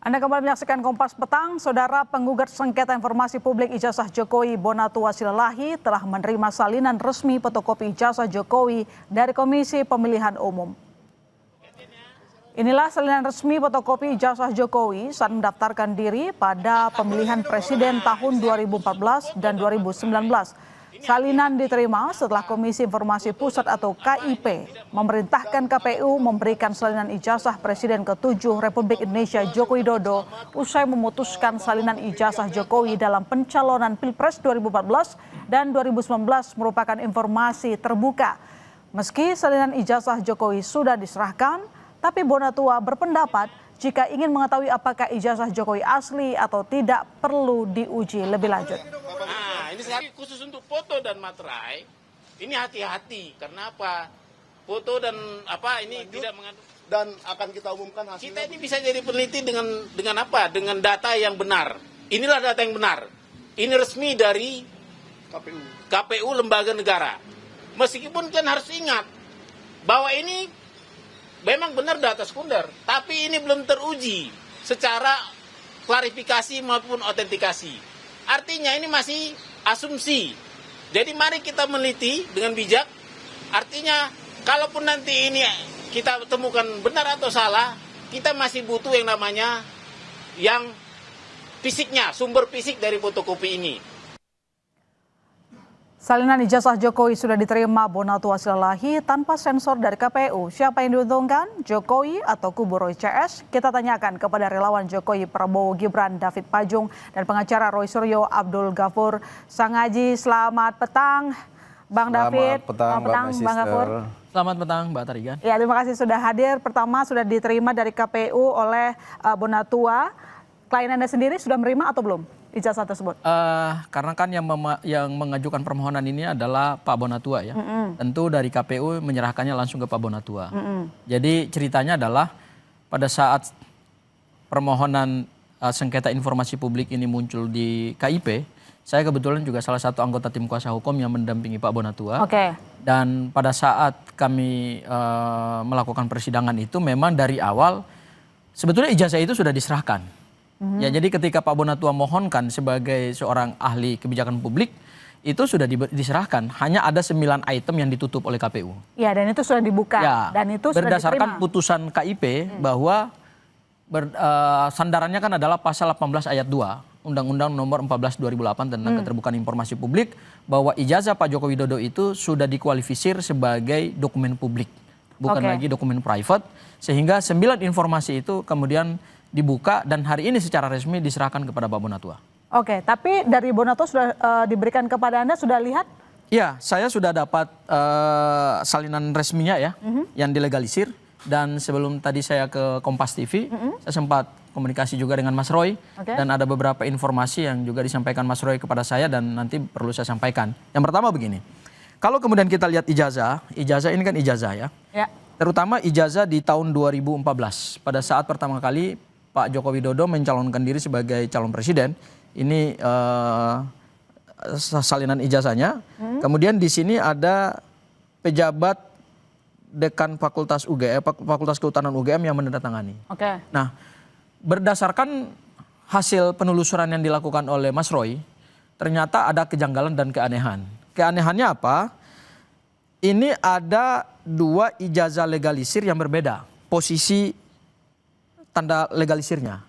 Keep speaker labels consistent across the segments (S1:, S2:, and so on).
S1: Anda kembali menyaksikan Kompas Petang. Saudara penggugat sengketa informasi publik ijazah Jokowi Bonatua Silalahi telah menerima salinan resmi fotokopi ijazah Jokowi dari Komisi Pemilihan Umum. Inilah salinan resmi fotokopi ijazah Jokowi saat mendaftarkan diri pada pemilihan presiden tahun 2014 dan 2019. Salinan diterima setelah Komisi Informasi Pusat atau KIP memerintahkan KPU memberikan salinan ijazah Presiden ke-7 Republik Indonesia Joko Widodo usai memutuskan salinan ijazah Jokowi dalam pencalonan Pilpres 2014 dan 2019 merupakan informasi terbuka. Meski salinan ijazah Jokowi sudah diserahkan, tapi Bonatua berpendapat jika ingin mengetahui apakah ijazah Jokowi asli atau tidak perlu diuji lebih lanjut.
S2: Ini sekarang khusus untuk foto dan materai, ini hati-hati. Karena apa? Foto dan apa ini lanjut, tidak mengandung.
S3: Dan akan kita umumkan hasilnya.
S2: Kita ini bisa jadi peneliti dengan apa? Dengan data yang benar. Inilah data yang benar. Ini resmi dari KPU lembaga negara. Meskipun kan harus ingat bahwa ini memang benar data sekunder, tapi ini belum teruji secara klarifikasi maupun autentikasi. Artinya ini masih asumsi. Jadi mari kita meneliti dengan bijak. Artinya kalaupun nanti ini kita temukan benar atau salah, kita masih butuh yang namanya yang fisiknya, sumber fisik dari fotokopi ini.
S1: Salinan ijazah Jokowi sudah diterima Bonatua Silalahi tanpa sensor dari KPU. Siapa yang diuntungkan? Jokowi atau kubu Roy CS? Kita tanyakan kepada relawan Jokowi Prabowo Gibran David Pajung dan pengacara Roy Suryo Abdul Ghafur Sangaji. Selamat petang, Bang David.
S4: Selamat petang,
S1: Bang Ghafur.
S4: Selamat petang, Mbak Tarigan.
S1: Ya, terima kasih sudah hadir. Pertama sudah diterima dari KPU oleh Bonatua. Klien Anda sendiri sudah menerima atau belum ijazah tersebut?
S4: Karena kan yang mengajukan permohonan ini adalah Pak Bonatua ya. Tentu dari KPU menyerahkannya langsung ke Pak Bonatua. Jadi ceritanya adalah pada saat permohonan sengketa informasi publik ini muncul di KIP, saya kebetulan juga salah satu anggota tim kuasa hukum yang mendampingi Pak Bonatua. Dan pada saat kami melakukan persidangan itu memang dari awal sebetulnya ijazah itu sudah diserahkan. Ya, jadi ketika Pak Bonatua mohonkan sebagai seorang ahli kebijakan publik, itu sudah diserahkan. Hanya ada 9 item yang ditutup oleh KPU.
S1: Ya, dan itu sudah dibuka.
S4: Ya,
S1: dan itu
S4: berdasarkan putusan KIP bahwa sandarannya kan adalah pasal 18 ayat 2 Undang-Undang nomor 14 2008 tentang keterbukaan informasi publik, bahwa ijazah Pak Joko Widodo itu sudah dikualifisir sebagai dokumen publik, bukan lagi dokumen private, sehingga 9 informasi itu kemudian dibuka dan hari ini secara resmi diserahkan kepada Pak Bonatua.
S1: Oke, tapi dari Bonatua sudah diberikan kepada Anda, sudah lihat?
S4: Iya, saya sudah dapat salinan resminya ya, yang dilegalisir. Dan sebelum tadi saya ke Kompas TV, saya sempat komunikasi juga dengan Mas Roy. Dan ada beberapa informasi yang juga disampaikan Mas Roy kepada saya dan nanti perlu saya sampaikan. Yang pertama begini, kalau kemudian kita lihat ijazah ini kan ijazah ya. Terutama ijazah di tahun 2014, pada saat pertama kali Pak Joko Widodo mencalonkan diri sebagai calon presiden, ini salinan ijazahnya. Kemudian di sini ada pejabat dekan Fakultas UGM, Fakultas Kehutanan UGM yang menandatangani. Nah, berdasarkan hasil penelusuran yang dilakukan oleh Mas Roy, ternyata ada kejanggalan dan keanehan. Keanehannya apa? Ini ada 2 ijazah legalisir yang berbeda, posisi tanda legalisirnya.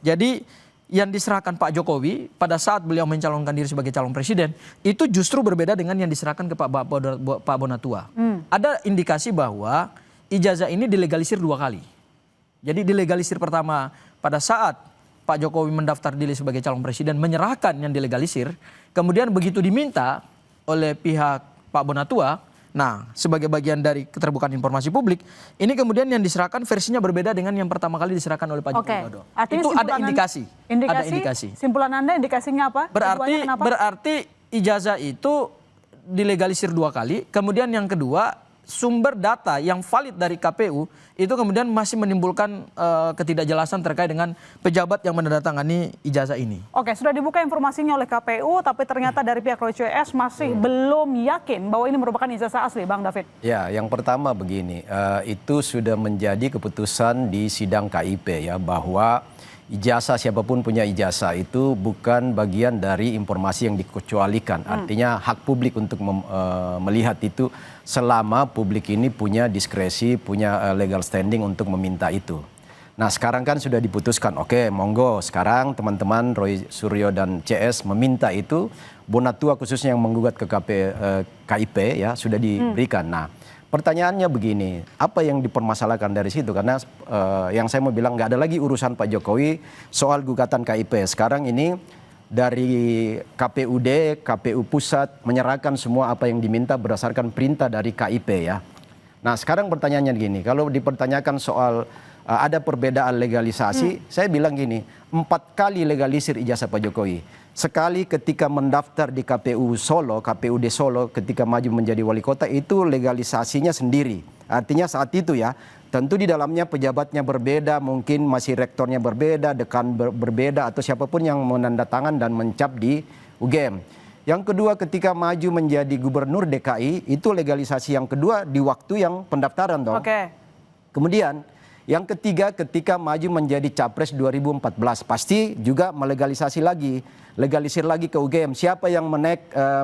S4: Jadi yang diserahkan Pak Jokowi pada saat beliau mencalonkan diri sebagai calon presiden itu justru berbeda dengan yang diserahkan ke Pak Bonatua. Ada indikasi bahwa ijazah ini dilegalisir 2 kali. Jadi dilegalisir pertama pada saat Pak Jokowi mendaftar diri sebagai calon presiden menyerahkan yang dilegalisir, kemudian begitu diminta oleh pihak Pak Bonatua, nah, sebagai bagian dari keterbukaan informasi publik, ini kemudian yang diserahkan versinya berbeda dengan yang pertama kali diserahkan oleh Pak Joko Widodo. Itu ada indikasi. Ada indikasi.
S1: Simpulan Anda indikasinya apa?
S4: Berarti ijazah itu dilegalisir 2 kali. Kemudian yang kedua, sumber data yang valid dari KPU itu kemudian masih menimbulkan ketidakjelasan terkait dengan pejabat yang menandatangani ijazah ini.
S1: Sudah dibuka informasinya oleh KPU, tapi ternyata dari pihak Roy CS masih belum yakin bahwa ini merupakan ijazah asli, Bang David.
S5: Ya, yang pertama begini, itu sudah menjadi keputusan di sidang KIP ya, bahwa ijazah, siapapun punya ijazah itu bukan bagian dari informasi yang dikecualikan. Artinya hak publik untuk melihat itu selama publik ini punya diskresi, punya legal standing untuk meminta itu. Nah sekarang kan sudah diputuskan, oke monggo sekarang teman-teman Roy Suryo dan CS meminta itu, Bonatua khususnya yang menggugat ke KIP ya sudah diberikan. Nah pertanyaannya begini, apa yang dipermasalahkan dari situ? Karena yang saya mau bilang nggak ada lagi urusan Pak Jokowi soal gugatan KIP. Sekarang ini dari KPUD, KPU Pusat menyerahkan semua apa yang diminta berdasarkan perintah dari KIP ya. Nah sekarang pertanyaannya gini, kalau dipertanyakan soal ada perbedaan legalisasi, saya bilang gini, 4 kali legalisir ijazah Pak Jokowi. Sekali ketika mendaftar di KPU Solo, KPUD Solo ketika maju menjadi wali kota itu legalisasinya sendiri. Artinya saat itu ya, tentu di dalamnya pejabatnya berbeda, mungkin masih rektornya berbeda, dekan berbeda atau siapapun yang menandatangan dan mencap di UGM. Yang kedua ketika maju menjadi gubernur DKI itu legalisasi yang kedua di waktu yang pendaftaran dong. Kemudian yang ketiga ketika maju menjadi capres 2014 pasti juga melegalisasi lagi, legalisir lagi ke UGM. Siapa yang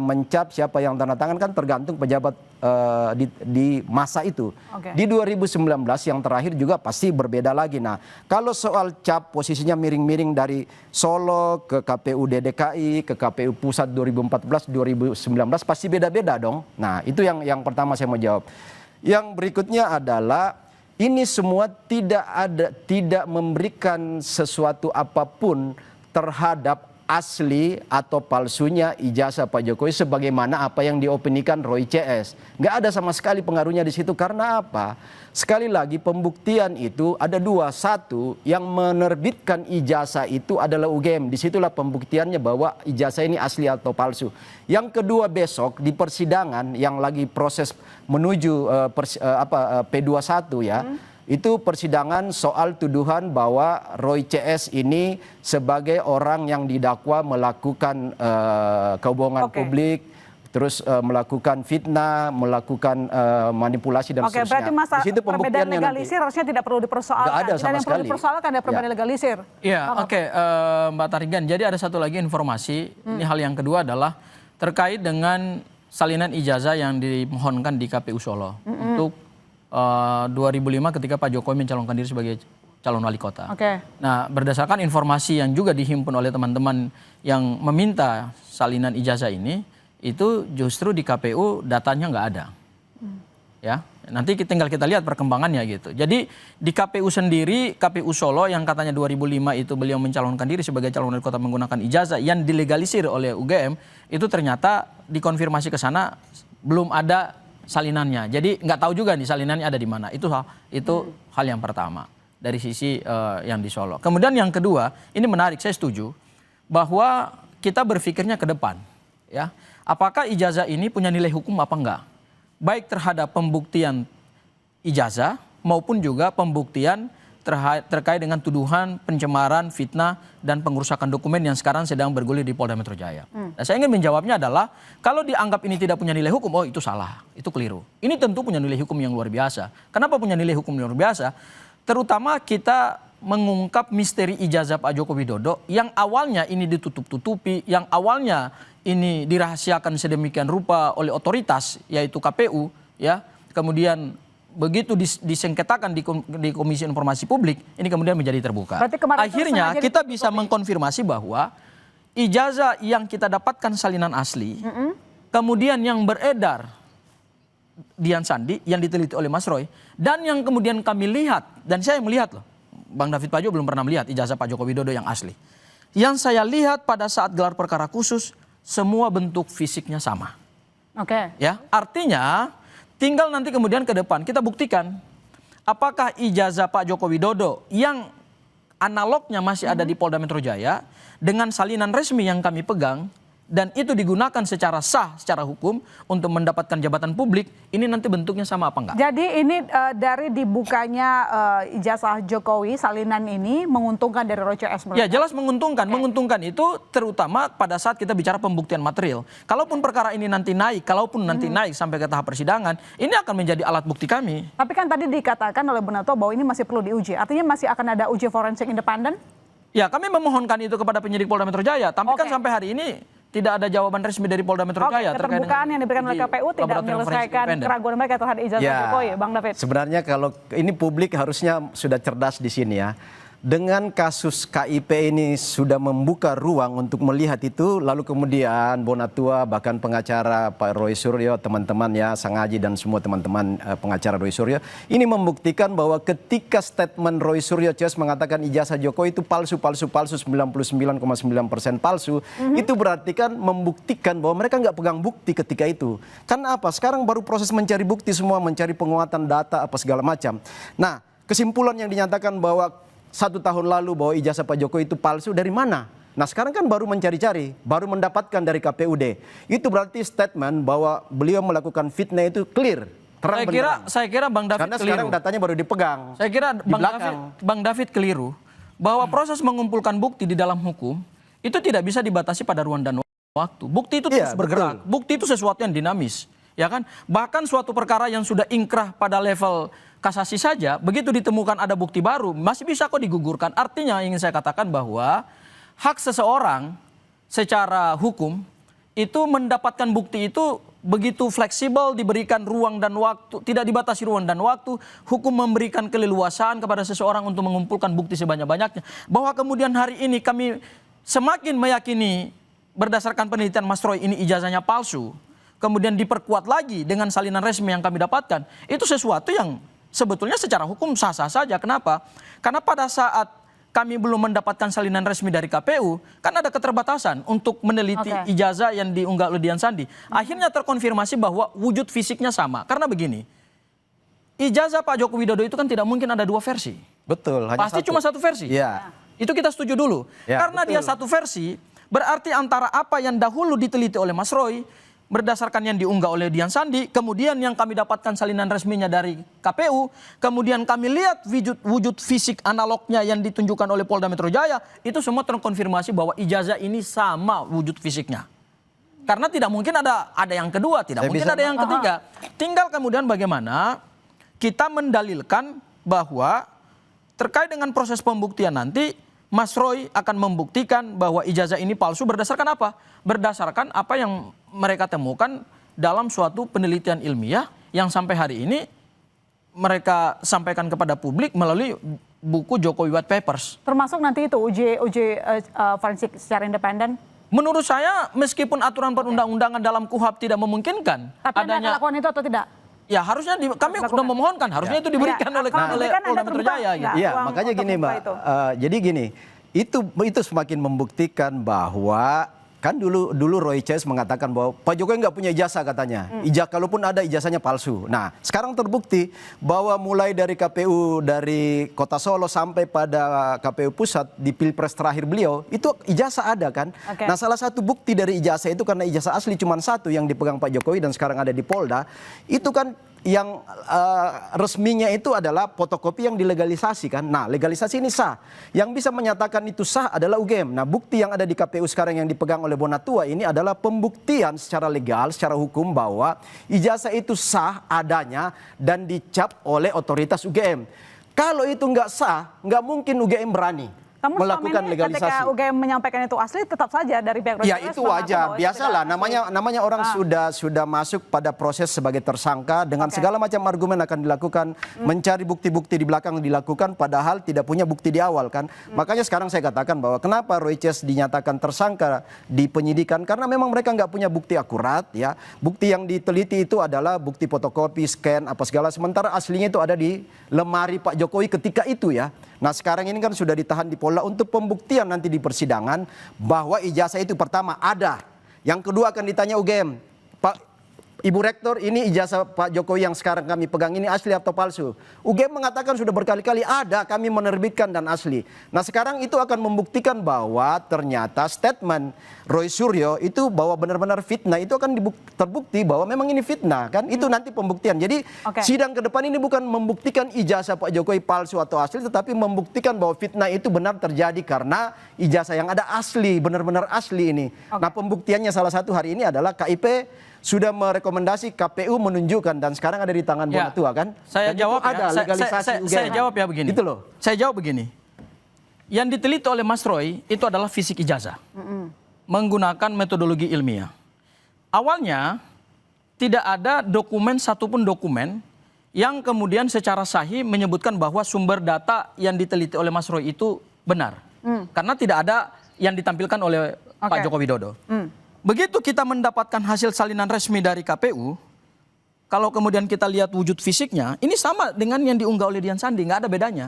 S5: mencap, siapa yang tanda tangan kan tergantung pejabat di masa itu. Di 2019 yang terakhir juga pasti berbeda lagi. Nah kalau soal cap posisinya miring-miring dari Solo ke KPUD DKI, ke KPU Pusat 2014-2019 pasti beda-beda dong. Nah itu yang pertama saya mau jawab. Yang berikutnya adalah ini semua tidak memberikan sesuatu apapun terhadap asli atau palsunya ijazah Pak Jokowi sebagaimana apa yang diopinikan Roy CS. Nggak ada sama sekali pengaruhnya di situ karena apa? Sekali lagi pembuktian itu ada dua. Satu, yang menerbitkan ijazah itu adalah UGM. Disitulah pembuktiannya bahwa ijazah ini asli atau palsu. Yang kedua besok di persidangan yang lagi proses menuju P21 ya. Itu persidangan soal tuduhan bahwa Roy CS ini sebagai orang yang didakwa melakukan kebohongan publik, terus melakukan fitnah, melakukan manipulasi dan seterusnya.
S1: Berarti masalah perbedaan legalisir harusnya tidak perlu dipersoalkan.
S5: Nggak ada sama
S1: yang
S5: sekali.
S1: perlu dipersoalkan ada perbedaan legalisir.
S4: Iya, Mbak Tarigan. Jadi ada satu lagi informasi. Ini hal yang kedua adalah terkait dengan salinan ijazah yang dimohonkan di KPU Solo untuk 2005 ketika Pak Jokowi mencalonkan diri sebagai calon wali kota. Nah, berdasarkan informasi yang juga dihimpun oleh teman-teman yang meminta salinan ijazah ini, itu justru di KPU datanya nggak ada. Ya, nanti tinggal kita lihat perkembangannya gitu. Jadi di KPU sendiri, KPU Solo yang katanya 2005 itu beliau mencalonkan diri sebagai calon wali kota menggunakan ijazah yang dilegalisir oleh UGM, itu ternyata dikonfirmasi ke sana belum ada salinannya. Jadi nggak tahu juga nih salinannya ada di mana. Itu hal yang pertama dari sisi yang di Solo. Kemudian yang kedua, ini menarik, saya setuju bahwa kita berpikirnya ke depan, ya. Apakah ijazah ini punya nilai hukum apa enggak? Baik terhadap pembuktian ijazah maupun juga pembuktian terkait dengan tuduhan pencemaran, fitnah, dan pengerusakan dokumen yang sekarang sedang bergulir di Polda Metro Jaya. Nah, saya ingin menjawabnya adalah, kalau dianggap ini tidak punya nilai hukum, oh itu salah, itu keliru. Ini tentu punya nilai hukum yang luar biasa. Kenapa punya nilai hukum yang luar biasa? Terutama kita mengungkap misteri ijazah Pak Joko Widodo yang awalnya ini ditutup-tutupi, yang awalnya ini dirahasiakan sedemikian rupa oleh otoritas, yaitu KPU, ya. Kemudian begitu disengketakan di Komisi Informasi Publik, ini kemudian menjadi terbuka. Akhirnya kita bisa mengkonfirmasi bahwa ijazah yang kita dapatkan salinan asli, kemudian yang beredar Dian Sandi, yang diteliti oleh Mas Roy, dan yang kemudian kami lihat, dan saya melihat loh, Bang David Pajo belum pernah melihat ijazah Pak Joko Widodo yang asli. Yang saya lihat pada saat gelar perkara khusus, semua bentuk fisiknya sama. Ya, artinya tinggal nanti kemudian ke depan kita buktikan apakah ijazah Pak Joko Widodo yang analognya masih ada di Polda Metro Jaya dengan salinan resmi yang kami pegang dan itu digunakan secara sah, secara hukum untuk mendapatkan jabatan publik, ini nanti bentuknya sama apa enggak?
S1: Jadi ini dari dibukanya ijazah Jokowi, salinan ini menguntungkan dari Roy CS?
S4: Ya jelas menguntungkan. Menguntungkan itu terutama pada saat kita bicara pembuktian material. Kalaupun perkara ini nanti naik, naik sampai ke tahap persidangan, ini akan menjadi alat bukti kami.
S1: Tapi kan tadi dikatakan oleh Bonatua bahwa ini masih perlu diuji. Artinya masih akan ada uji forensik independen?
S4: Ya, kami memohonkan itu kepada penyidik Polda Metro Jaya, tapi kan sampai hari ini tidak ada jawaban resmi dari Polda Metro Jaya terkait
S1: keterbukaan yang diberikan oleh KPU tidak menyelesaikan keraguan mereka terhadap ijazah Jokowi, Bang David.
S5: Sebenarnya kalau ini publik harusnya sudah cerdas di sini ya. Dengan kasus KIP ini sudah membuka ruang untuk melihat itu, lalu kemudian Bonatua bahkan pengacara Pak Roy Suryo, teman-teman ya, Sangaji dan semua teman-teman pengacara Roy Suryo, ini membuktikan bahwa ketika statement Roy Suryo Cs mengatakan ijazah Jokowi itu palsu 99,9% palsu, itu berarti kan membuktikan bahwa mereka nggak pegang bukti ketika itu. Karena apa? Sekarang baru proses mencari bukti semua, mencari penguatan data apa segala macam. Nah, kesimpulan yang dinyatakan bahwa 1 tahun lalu bahwa ijazah Pak Jokowi itu palsu dari mana? Nah sekarang kan baru mencari-cari, baru mendapatkan dari KPUD. Itu berarti statement bahwa beliau melakukan fitnah itu clear, terang benderang.
S4: Saya kira Bang David
S5: karena
S4: keliru.
S5: Sekarang datanya baru dipegang.
S4: Saya kira Bang David keliru bahwa proses mengumpulkan bukti di dalam hukum itu tidak bisa dibatasi pada ruang dan waktu. Bukti itu terus bergerak. Betul. Bukti itu sesuatu yang dinamis, ya kan? Bahkan suatu perkara yang sudah ingkrah pada level kasasi saja, begitu ditemukan ada bukti baru, masih bisa kok digugurkan. Artinya ingin saya katakan bahwa hak seseorang secara hukum itu mendapatkan bukti itu begitu fleksibel, diberikan ruang dan waktu, tidak dibatasi ruang dan waktu. Hukum memberikan keleluasaan kepada seseorang untuk mengumpulkan bukti sebanyak-banyaknya. Bahwa kemudian hari ini kami semakin meyakini berdasarkan penelitian Mas Roy ini ijazahnya palsu, kemudian diperkuat lagi dengan salinan resmi yang kami dapatkan, itu sesuatu yang sebetulnya secara hukum sah-sah saja. Kenapa? Karena pada saat kami belum mendapatkan salinan resmi dari KPU, kan ada keterbatasan untuk meneliti ijazah yang diunggah oleh Dian Sandi. Akhirnya terkonfirmasi bahwa wujud fisiknya sama. Karena begini, ijazah Pak Joko Widodo itu kan tidak mungkin ada 2 versi.
S5: Betul.
S4: Pasti cuma 1 versi.
S5: Ya.
S4: Itu kita setuju dulu.
S5: Ya,
S4: karena
S5: betul.
S4: dia 1 versi, berarti antara apa yang dahulu diteliti oleh Mas Roy, berdasarkan yang diunggah oleh Dian Sandi, kemudian yang kami dapatkan salinan resminya dari KPU, kemudian kami lihat wujud fisik analognya yang ditunjukkan oleh Polda Metro Jaya, itu semua terkonfirmasi bahwa ijazah ini sama wujud fisiknya. Karena tidak mungkin ada yang kedua, tidak mungkin ada yang ketiga. Tinggal kemudian bagaimana kita mendalilkan bahwa terkait dengan proses pembuktian nanti, Mas Roy akan membuktikan bahwa ijazah ini palsu berdasarkan apa? Berdasarkan apa yang mereka temukan dalam suatu penelitian ilmiah yang sampai hari ini mereka sampaikan kepada publik melalui buku Jokowi White Papers.
S1: Termasuk nanti itu uji forensik secara independen?
S4: Menurut saya meskipun aturan perundang-undangan dalam KUHP tidak memungkinkan
S1: tapi adanya lakukan itu atau tidak?
S4: Ya harusnya kami sudah memohonkan, harusnya itu diberikan oleh Polda Metro Jaya. Gitu.
S5: Iya, makanya gini Mbak, jadi gini, itu semakin membuktikan bahwa kan dulu Roy Cs mengatakan bahwa Pak Jokowi nggak punya ijazah katanya. Kalaupun ada ijazahnya palsu. Nah, sekarang terbukti bahwa mulai dari KPU dari Kota Solo sampai pada KPU Pusat di Pilpres terakhir beliau, itu ijazah ada kan. Nah, salah satu bukti dari ijazah itu karena ijazah asli cuma 1 yang dipegang Pak Jokowi dan sekarang ada di Polda, itu kan yang resminya itu adalah fotokopi yang dilegalisasi kan. Nah, legalisasi ini sah. Yang bisa menyatakan itu sah adalah UGM. Nah, bukti yang ada di KPU sekarang yang dipegang oleh Bonatua ini adalah pembuktian secara legal, secara hukum bahwa ijazah itu sah adanya dan dicap oleh otoritas UGM. Kalau itu nggak sah, nggak mungkin UGM berani melakukan legalisasi.
S1: Ketika UGM menyampaikan itu asli, tetap saja dari pihak
S5: ya itu wajar, biasalah. Namanya orang sudah masuk pada proses sebagai tersangka dengan segala macam argumen akan dilakukan, mencari bukti-bukti di belakang dilakukan, padahal tidak punya bukti di awal kan. Makanya sekarang saya katakan bahwa kenapa Roy Cs dinyatakan tersangka di penyidikan, karena memang mereka nggak punya bukti akurat ya. Bukti yang diteliti itu adalah bukti fotokopi, scan apa segala, sementara aslinya itu ada di lemari Pak Jokowi ketika itu ya. Nah sekarang ini kan sudah ditahan di Polda untuk pembuktian nanti di persidangan bahwa ijazah itu pertama ada. Yang kedua akan ditanya UGM, Pak Ibu Rektor, ini ijazah Pak Jokowi yang sekarang kami pegang ini asli atau palsu? UGM mengatakan sudah berkali-kali ada, kami menerbitkan dan asli. Nah sekarang itu akan membuktikan bahwa ternyata statement Roy Suryo itu bahwa benar-benar fitnah, itu akan terbukti bahwa memang ini fitnah kan. Itu nanti pembuktian. Jadi sidang ke depan ini bukan membuktikan ijazah Pak Jokowi palsu atau asli, tetapi membuktikan bahwa fitnah itu benar terjadi karena ijazah yang ada asli, benar-benar asli ini. Nah pembuktiannya salah satu hari ini adalah KIP sudah merekomendasi KPU menunjukkan dan sekarang ada di tangan Bonatua kan.
S4: Saya
S5: dan
S4: jawab
S5: ada legalisasi UGM.
S4: Saya jawab ya begini.
S5: Itu loh.
S4: Saya jawab begini. yang diteliti oleh Mas Roy itu adalah fisik ijazah. Menggunakan metodologi ilmiah. Awalnya tidak ada dokumen satupun dokumen yang kemudian secara sahih menyebutkan bahwa sumber data yang diteliti oleh Mas Roy itu benar. Karena tidak ada yang ditampilkan oleh Pak Joko Widodo. Begitu kita mendapatkan hasil salinan resmi dari KPU, kalau kemudian kita lihat wujud fisiknya, ini sama dengan yang diunggah oleh Dian Sandi, nggak ada bedanya.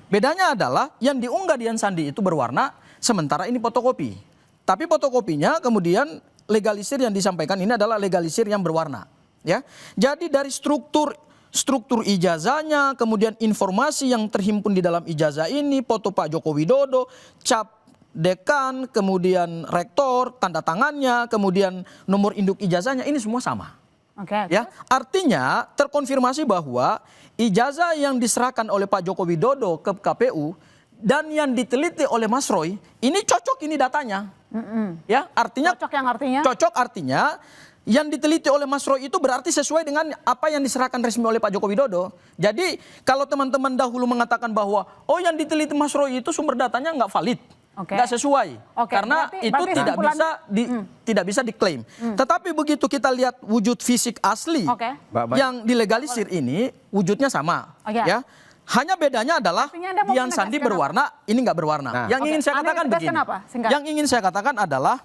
S4: Bedanya adalah yang diunggah Dian Sandi itu berwarna, sementara ini fotokopi. Tapi fotokopinya kemudian legalisir yang disampaikan ini adalah legalisir yang berwarna. Ya, jadi dari struktur ijazahnya, kemudian informasi yang terhimpun di dalam ijazah ini, foto Pak Joko Widodo, cap dekan, kemudian rektor, tanda tangannya, kemudian nomor induk ijazahnya, ini semua sama. Ya, artinya terkonfirmasi bahwa ijazah yang diserahkan oleh Pak Joko Widodo ke KPU dan yang diteliti oleh Mas Roy, ini cocok ini datanya. Ya, artinya cocok artinya yang diteliti oleh Mas Roy itu berarti sesuai dengan apa yang diserahkan resmi oleh Pak Joko Widodo. Jadi kalau teman-teman dahulu mengatakan bahwa yang diteliti Mas Roy itu sumber datanya nggak valid, nggak sesuai, karena itu tidak bisa diklaim. Tetapi begitu kita lihat wujud fisik asli yang dilegalisir ini, wujudnya sama. Ya, hanya bedanya adalah Dian Sandi berwarna, ini nggak berwarna. Yang ingin saya katakan begini, yang ingin saya katakan adalah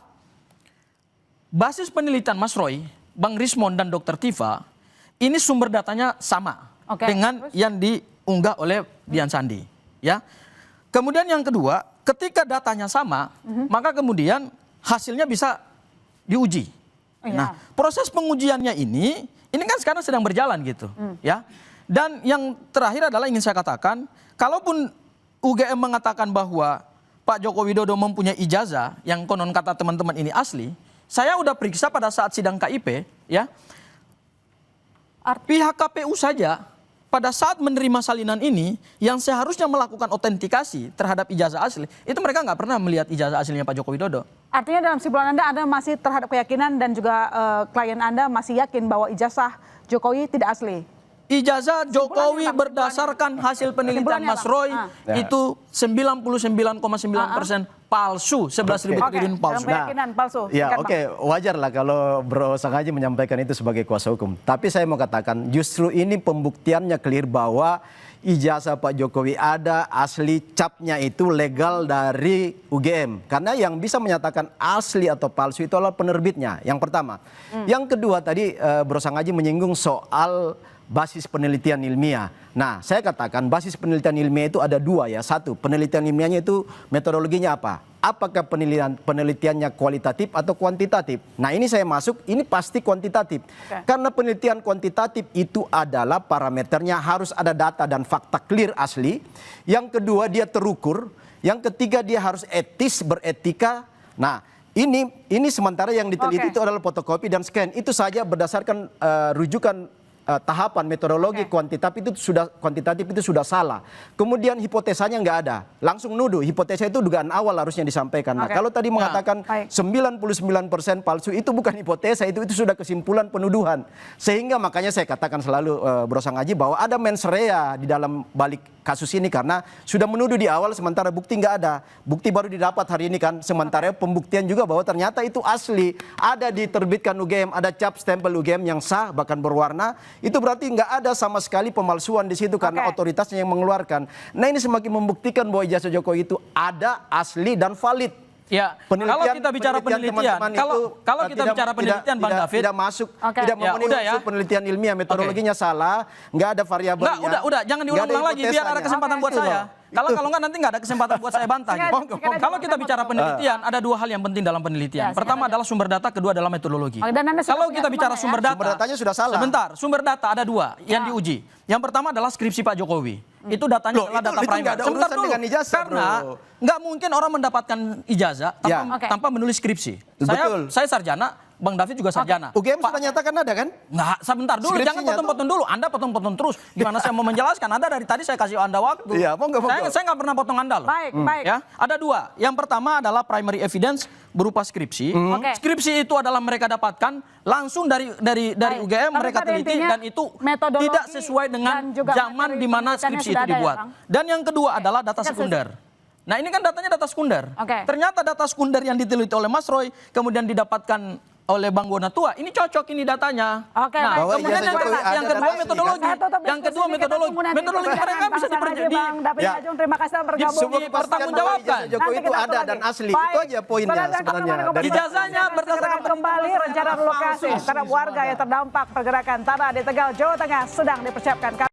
S4: basis penelitian Mas Roy, Bang Rismon dan Dr. Tifa, ini sumber datanya sama dengan yang diunggah oleh Dian Sandi. Ya. Kemudian yang kedua, ketika datanya sama, maka kemudian hasilnya bisa diuji. Nah, proses pengujiannya ini kan sekarang sedang berjalan gitu. Ya. Dan yang terakhir adalah ingin saya katakan, kalaupun UGM mengatakan bahwa Pak Joko Widodo mempunyai ijazah yang konon kata teman-teman ini asli, saya udah periksa pada saat sidang KIP, ya. Pihak KPU saja pada saat menerima salinan ini yang seharusnya melakukan autentikasi terhadap ijazah asli, itu mereka nggak pernah melihat ijazah aslinya Pak Joko Widodo.
S1: Artinya dalam kesimpulan Anda masih terhadap keyakinan dan juga klien Anda masih yakin bahwa ijazah Jokowi tidak asli?
S4: Ijazah Jokowi berdasarkan hasil penelitian Mas Roy itu 99,9% palsu, 11.000 triliun palsu.
S5: Ya, wajar lah kalau Bro Sangaji menyampaikan itu sebagai kuasa hukum. Tapi saya mau katakan justru ini pembuktiannya clear bahwa ijazah Pak Jokowi ada, asli, capnya itu legal dari UGM. Karena yang bisa menyatakan asli atau palsu itu adalah penerbitnya, yang pertama. Yang kedua tadi Bro Sangaji menyinggung soal basis penelitian ilmiah. Nah, saya katakan basis penelitian ilmiah itu ada dua ya. Satu, penelitian ilmiahnya itu metodologinya apa? Apakah penelitiannya kualitatif atau kuantitatif? Nah, ini saya masuk, ini pasti kuantitatif. Karena penelitian kuantitatif itu adalah parameternya harus ada data dan fakta clear asli. Yang kedua, dia terukur. Yang ketiga, dia harus etis, beretika. Nah, ini sementara yang diteliti itu adalah fotokopi dan scan. Itu saja berdasarkan rujukan tahapan metodologi kuantitatif itu sudah salah. Kemudian hipotesanya nggak ada. Langsung nuduh. Hipotesa itu dugaan awal harusnya disampaikan. Nah, kalau tadi mengatakan 99% palsu, itu bukan hipotesa, itu sudah kesimpulan penuduhan. Sehingga makanya saya katakan selalu Bro Sangaji bahwa ada mens rea di dalam balik kasus ini karena sudah menuduh di awal sementara bukti nggak ada. Bukti baru didapat hari ini kan. Sementara pembuktian juga bahwa ternyata itu asli. Ada diterbitkan UGM, ada cap stempel UGM yang sah bahkan berwarna. Itu berarti nggak ada sama sekali pemalsuan di situ karena otoritasnya yang mengeluarkan. Nah, ini semakin membuktikan bahwa ijazah Jokowi itu ada, asli dan valid.
S4: Ya, kalau kita bicara penelitian, kalau kita bicara penelitian, Bang David
S5: tidak masuk, tidak memenuhi unsur penelitian ilmiah, metodologinya salah, nggak ada variabelnya.
S4: Udah, jangan diulang lagi biar ada kesempatan buat saya. Kalau nggak nanti nggak ada kesempatan buat saya bantah. Kalau kita bicara penelitian, ada dua hal yang penting dalam penelitian. Pertama adalah sumber data, kedua adalah metodologi. Kalau kita bicara sumber datanya
S5: sudah salah.
S4: Sebentar, sumber data ada dua yang diuji. Yang pertama adalah skripsi Pak Jokowi. Itu datanya adalah data primer.
S5: Sebentar dulu,
S4: karena nggak mungkin orang mendapatkan ijazah tanpa menulis skripsi. Saya sarjana. Bang David juga sarjana.
S5: UGM sudah nyatakan ada kan?
S4: Nggak, sebentar dulu, jangan potong-potong dulu. Anda potong-potong terus. Gimana saya mau menjelaskan? Anda dari tadi saya kasih Anda waktu.
S5: Iya,
S4: saya nggak pernah potong Anda loh.
S1: Baik.
S4: Ya, ada dua. Yang pertama adalah primary evidence berupa skripsi. Skripsi itu adalah mereka dapatkan langsung dari UGM, mereka teliti dan itu tidak sesuai dengan zaman di mana skripsi itu dibuat. Dan yang kedua adalah data sekunder. Nah ini kan datanya data sekunder. Ternyata data sekunder yang diteliti oleh Mas Roy kemudian didapatkan oleh Bang Gonatua, ini cocok ini datanya. Nah,
S5: bahwa
S4: kemudian yang kedua metodologi. Yang kedua metodologi mereka bisa
S1: Terima kasih telah bergabung.
S4: Dipertanggungjawabkan.
S5: Jokowi itu ada dan asli. Itu aja poinnya sebenarnya.
S4: Ijazahnya berdasarkan
S1: kembali rencana relokasi terhadap warga yang terdampak pergerakan tanah di Tegal, Jawa Tengah sedang dipersiapkan.